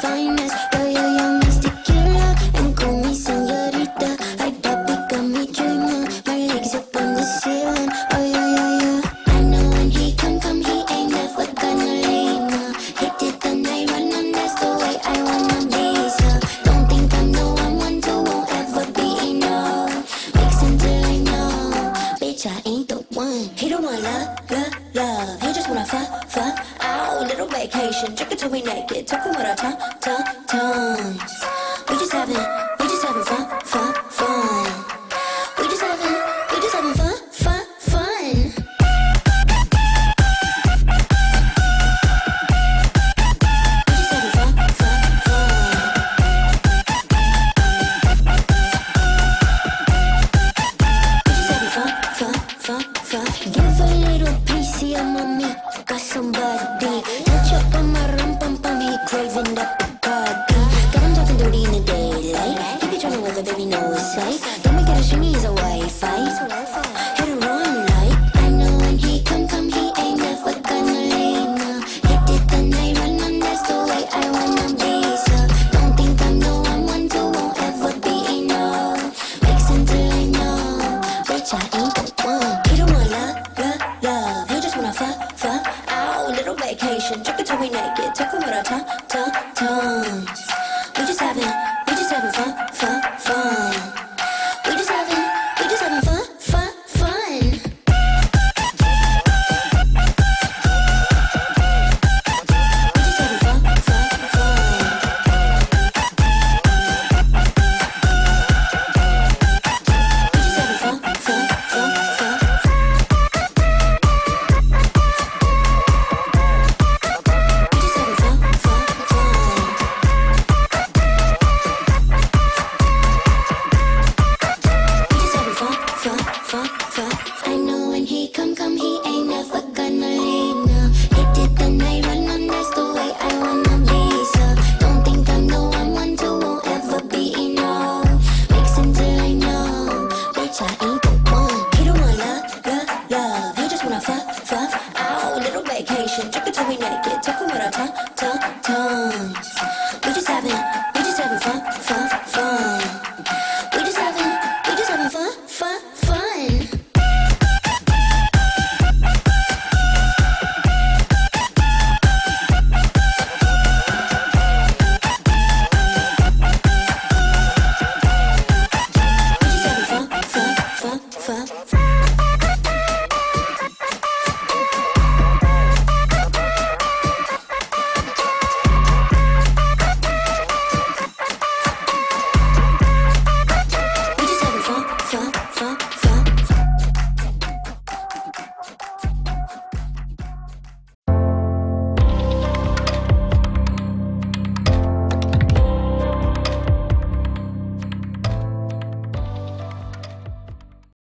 finest. Yo, young Mr. Killer, and call me señorita. I papi got me dreaming, my legs up on the ceiling. Oh yeah. I know when he come, he ain't never gonna leave. No. Hit it the night, run on, that's the way I wanna be. So don't think I'm the one to won't ever be no. Mix until I know, bitch I ain't the one. He don't want love. He just wanna fuck. Oh, little vacation, drink it till we naked, talking with our tongues. We just having fun. We just having fun. Give a little piece of mommy, got somebody. Touch up on my rum pum, he craving that Bacardi. Got him talking dirty in the daylight. He be trying to weather, baby, no sight. Don't make it a stringy, he's a Wi-Fi. Hit a run light. I know when he come, he ain't never gonna leave. No. Hit it the night, run on, that's the way I wanna be. So don't think I'm the one to won't ever be no. Mix until I know, bitch I ain't the one. He don't want love. He just wanna fuck. Oh, little vacation, drink it till we naked, talking with our tongues.